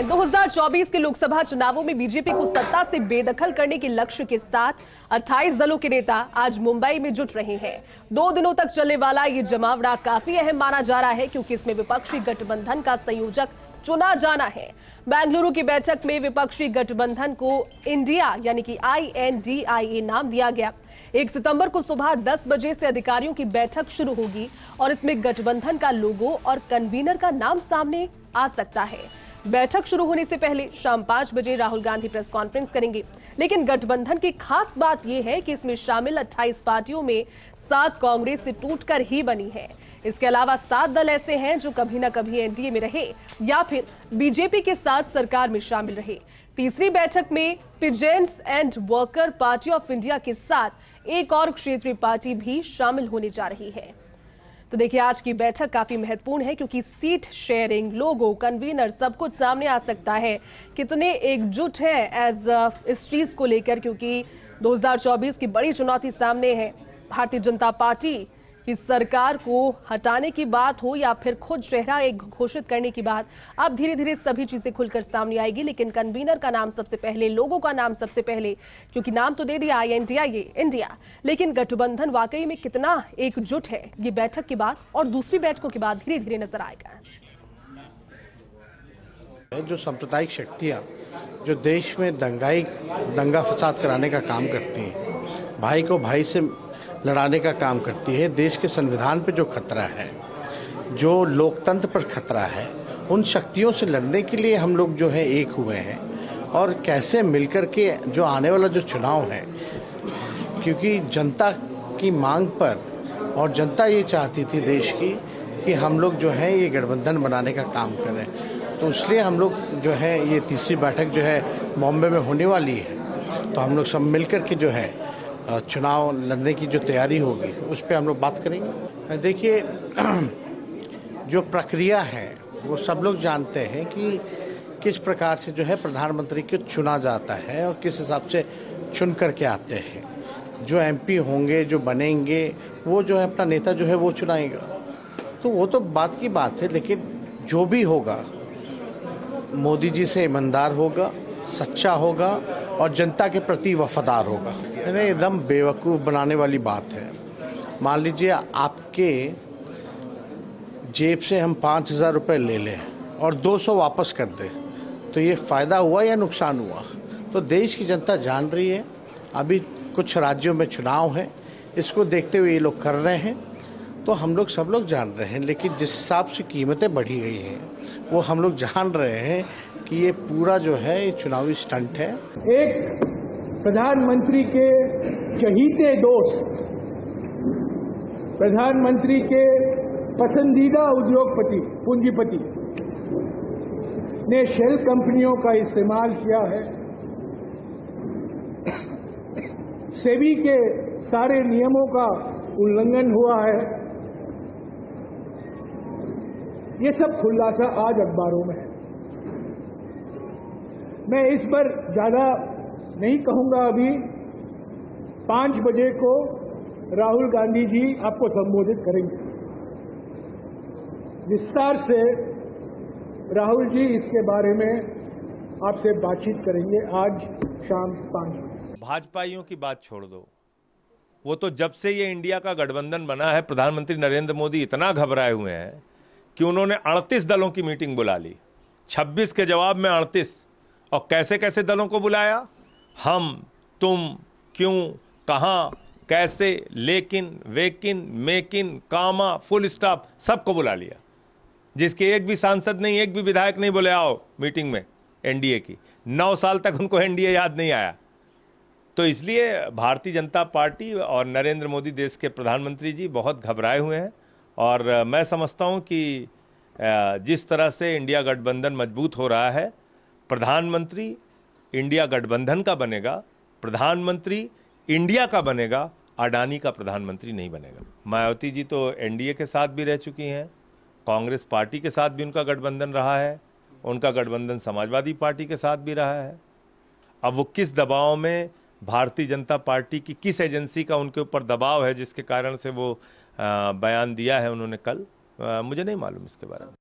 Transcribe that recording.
2024 के लोकसभा चुनावों में बीजेपी को सत्ता से बेदखल करने के लक्ष्य के साथ 28 दलों के नेता आज मुंबई में जुट रहे हैं। 2 दिनों तक चलने वाला ये जमावड़ा काफी अहम माना जा रहा है, क्योंकि इसमें विपक्षी गठबंधन का संयोजक चुना जाना है। बेंगलुरु की बैठक में विपक्षी गठबंधन को इंडिया यानी कि INDIA नाम दिया गया। 1 सितंबर को सुबह 10 बजे से अधिकारियों की बैठक शुरू होगी और इसमें गठबंधन का लोगो और कन्वीनर का नाम सामने आ सकता है। बैठक शुरू होने से पहले शाम 5 बजे राहुल गांधी प्रेस कॉन्फ्रेंस करेंगे। लेकिन गठबंधन की खास बात यह है कि इसमें शामिल 28 पार्टियों में 7 कांग्रेस से टूटकर ही बनी है। इसके अलावा 7 दल ऐसे हैं जो कभी न कभी एनडीए में रहे या फिर बीजेपी के साथ सरकार में शामिल रहे। तीसरी बैठक में peasants and worker party of India के साथ एक और क्षेत्रीय पार्टी भी शामिल होने जा रही है। तो देखिए, आज की बैठक काफी महत्वपूर्ण है, क्योंकि सीट शेयरिंग, लोगो, कन्वीनर सब कुछ सामने आ सकता है। कितने एकजुट है इस चीज को लेकर, क्योंकि 2024 की बड़ी चुनौती सामने है। भारतीय जनता पार्टी की सरकार को हटाने की बात हो या फिर खुद चेहरा एक घोषित करने की बात, अब धीरे धीरे सभी चीजें खुलकर सामने आएगी। लेकिन कन्वीनर का नाम सबसे पहले, लोगों का नाम सबसे पहले, क्योंकि नाम तो दे दिया INDIA इंडिया, लेकिन गठबंधन वाकई में कितना एकजुट है, ये बैठक के बाद और दूसरी बैठकों के बाद धीरे धीरे नजर आएगा। जो सांप्रदायिक शक्तियां जो देश में दंगा फसाद कराने का काम करती हैं, भाई को भाई से लड़ाने का काम करती है, देश के संविधान पे जो खतरा है, जो लोकतंत्र पर खतरा है, उन शक्तियों से लड़ने के लिए हम लोग जो है एक हुए हैं। और कैसे मिलकर के जो आने वाला जो चुनाव है, क्योंकि जनता की मांग पर, और जनता ये चाहती थी देश की कि हम लोग जो है ये गठबंधन बनाने का काम करें, तो इसलिए हम लोग जो है ये तीसरी बैठक जो है बॉम्बे में होने वाली है। तो हम लोग सब मिलकर के जो है चुनाव लड़ने की जो तैयारी होगी उस पर हम लोग बात करेंगे। देखिए, जो प्रक्रिया है वो सब लोग जानते हैं कि किस प्रकार से जो है प्रधानमंत्री को चुना जाता है और किस हिसाब से चुन करके आते हैं। जो MP होंगे, जो बनेंगे, वो जो है अपना नेता जो है वो चुनाएगा। तो वो तो बात की बात है, लेकिन जो भी होगा मोदी जी से ईमानदार होगा, सच्चा होगा और जनता के प्रति वफादार होगा। यानी एकदम बेवकूफ़ बनाने वाली बात है। मान लीजिए आपके जेब से हम 5,000 रुपये ले लें और 200 वापस कर दें, तो ये फ़ायदा हुआ या नुकसान हुआ? तो देश की जनता जान रही है। अभी कुछ राज्यों में चुनाव है, इसको देखते हुए ये लोग कर रहे हैं, तो हम लोग सब लोग जान रहे हैं। लेकिन जिस हिसाब से कीमतें बढ़ी गई हैं, वो हम लोग जान रहे हैं कि ये पूरा जो है ये चुनावी स्टंट है। एक प्रधानमंत्री के चहीते दोस्त, प्रधानमंत्री के पसंदीदा उद्योगपति, पूंजीपति ने शेल कंपनियों का इस्तेमाल किया है। सेबी के सारे नियमों का उल्लंघन हुआ है। ये सब खुलासा आज अखबारों में है। मैं इस पर ज्यादा नहीं कहूंगा। अभी 5 बजे को राहुल गांधी जी आपको संबोधित करेंगे। विस्तार से राहुल जी इसके बारे में आपसे बातचीत करेंगे आज शाम 5 बजे। भाजपाइयों की बात छोड़ दो, वो तो जब से ये इंडिया का गठबंधन बना है, प्रधानमंत्री नरेंद्र मोदी इतना घबराए हुए हैं कि उन्होंने 38 दलों की मीटिंग बुला ली। 26 के जवाब में 38। और कैसे कैसे दलों को बुलाया? हम, तुम, क्यों, कहां, कैसे, लेकिन, वेकिन, मेकिन, कामा, फुल स्टॉप, सबको बुला लिया। जिसके एक भी सांसद नहीं, एक भी विधायक नहीं बोले आओ मीटिंग में एनडीए की। 9 साल तक उनको एनडीए याद नहीं आया। तो इसलिए भारतीय जनता पार्टी और नरेंद्र मोदी, देश के प्रधानमंत्री जी, बहुत घबराए हुए हैं। और मैं समझता हूं कि जिस तरह से इंडिया गठबंधन मजबूत हो रहा है, प्रधानमंत्री इंडिया गठबंधन का बनेगा, प्रधानमंत्री इंडिया का बनेगा, अडानी का प्रधानमंत्री नहीं बनेगा। मायावती जी तो एनडीए के साथ भी रह चुकी हैं, कांग्रेस पार्टी के साथ भी उनका गठबंधन रहा है, उनका गठबंधन समाजवादी पार्टी के साथ भी रहा है। अब वो किस दबाव में, भारतीय जनता पार्टी की किस एजेंसी का उनके ऊपर दबाव है जिसके कारण से वो बयान दिया है उन्होंने कल, मुझे नहीं मालूम इसके बारे में।